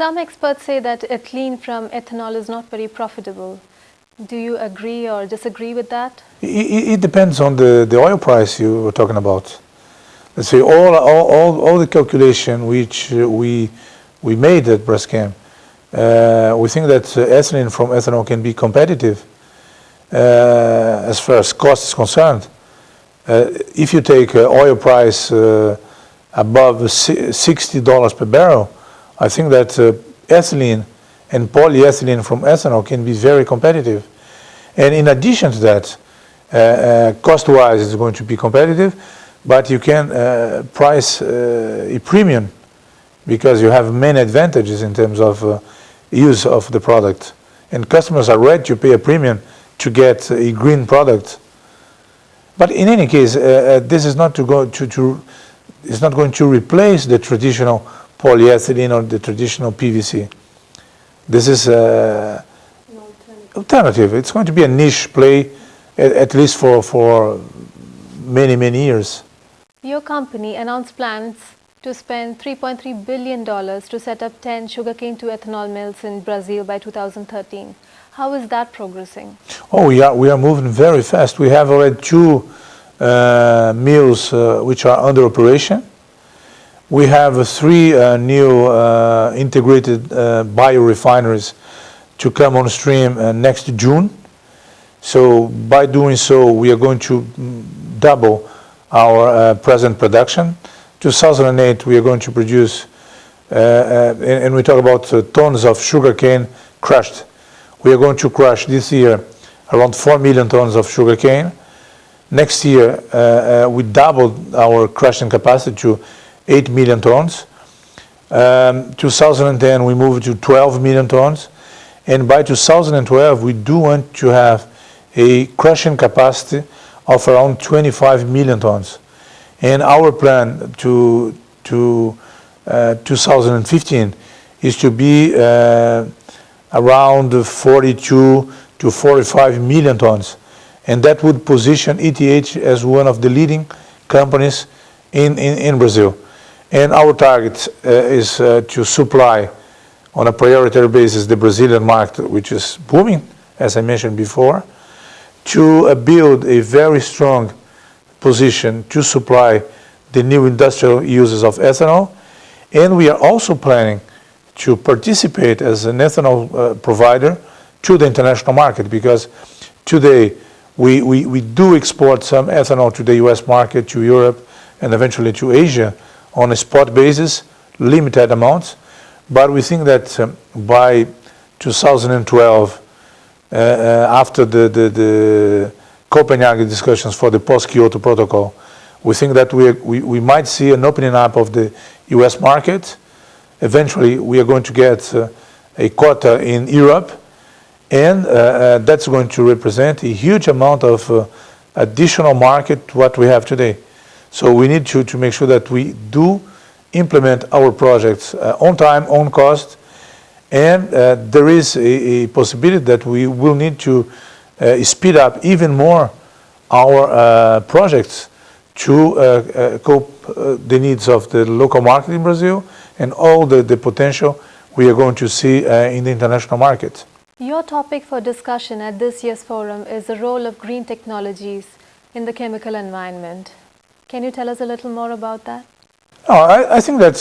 Some experts say that ethylene from ethanol is not very profitable. Do you agree or disagree with that? It depends on the oil price you were talking about. Let's say all the calculation which we made at Braskem, we think that ethylene from ethanol can be competitive as far as cost is concerned. If you take oil price above $60 per barrel, I think that ethylene and polyethylene from ethanol can be very competitive. And in addition to that, cost-wise it's going to be competitive, but you can price a premium because you have many advantages in terms of use of the product. And customers are ready to pay a premium to get a green product. But in any case, this is not it's not going to replace the traditional polyethylene or the traditional PVC. This is an alternative. It's going to be a niche play, at least for many years. Your company announced plans to spend $3.3 billion to set up 10 sugarcane to ethanol mills in Brazil by 2013. How is that progressing? Oh, we are moving very fast. We have already 2 mills which are under operation. We have 3 new integrated biorefineries to come on stream next June. So by doing so, we are going to double our present production. 2008, we are going to produce, and we talk about tons of sugarcane crushed. We are going to crush this year around 4 million tons of sugarcane. Next year, we doubled our crushing capacity to 8 million tons. 2010, we moved to 12 million tons. And by 2012, we do want to have a crushing capacity of around 25 million tons. And our plan to 2015 is to be around 42 to 45 million tons. And that would position ETH as one of the leading companies in Brazil. And our target is to supply on a priority basis the Brazilian market, which is booming, as I mentioned before, to build a very strong position to supply the new industrial uses of ethanol. And we are also planning to participate as an ethanol provider to the international market, because today we do export some ethanol to the US market, to Europe, and eventually to Asia on a spot basis, limited amounts. But we think that by 2012, after the Copenhagen discussions for the post-Kyoto protocol, we think that we might see an opening up of the US market. Eventually, we are going to get a quota in Europe, and that's going to represent a huge amount of additional market to what we have today. So we need to make sure that we do implement our projects on time, on cost, and there is a possibility that we will need to speed up even more our projects to cope the needs of the local market in Brazil and all the potential we are going to see in the international market. Your topic for discussion at this year's forum is the role of green technologies in the chemical environment. Can you tell us a little more about that? I think that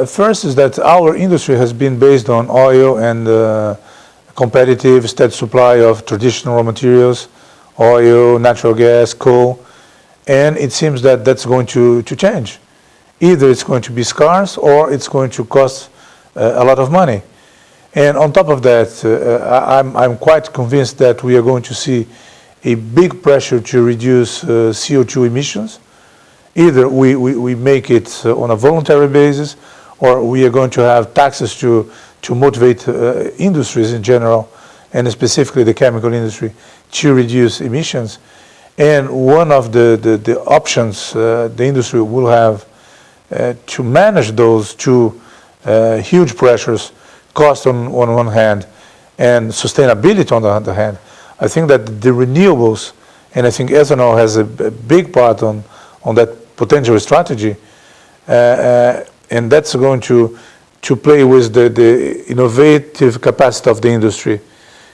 first is that our industry has been based on oil and competitive steady supply of traditional raw materials, oil, natural gas, coal, and it seems that that's going to change. Either it's going to be scarce or it's going to cost a lot of money. And on top of that, I'm quite convinced that we are going to see a big pressure to reduce CO2 emissions. Either we make it on a voluntary basis, or we are going to have taxes to motivate industries in general, and specifically the chemical industry, to reduce emissions. And one of the options the industry will have to manage those 2 huge pressures, cost on one hand and sustainability on the other hand, I think that the renewables, and I think ethanol has a big part on that potential strategy, and that's going to to play with the innovative capacity of the industry,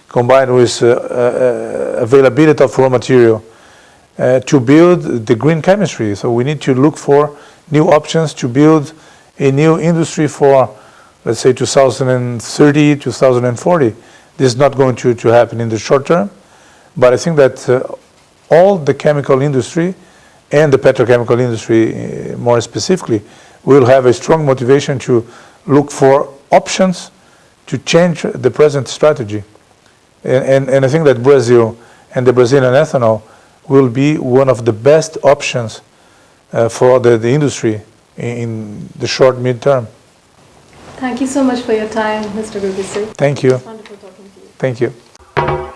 combined with availability of raw material, to build the green chemistry. So we need to look for new options to build a new industry for, let's say, 2030, 2040. This is not going to happen in the short term, but I think that all the chemical industry and the petrochemical industry more specifically will have a strong motivation to look for options to change the present strategy. And I think that Brazil and the Brazilian ethanol will be one of the best options for the industry in the short mid-term. Thank you so much for your time, Mr. Grubisich. Thank you. It's wonderful talking to you. Thank you.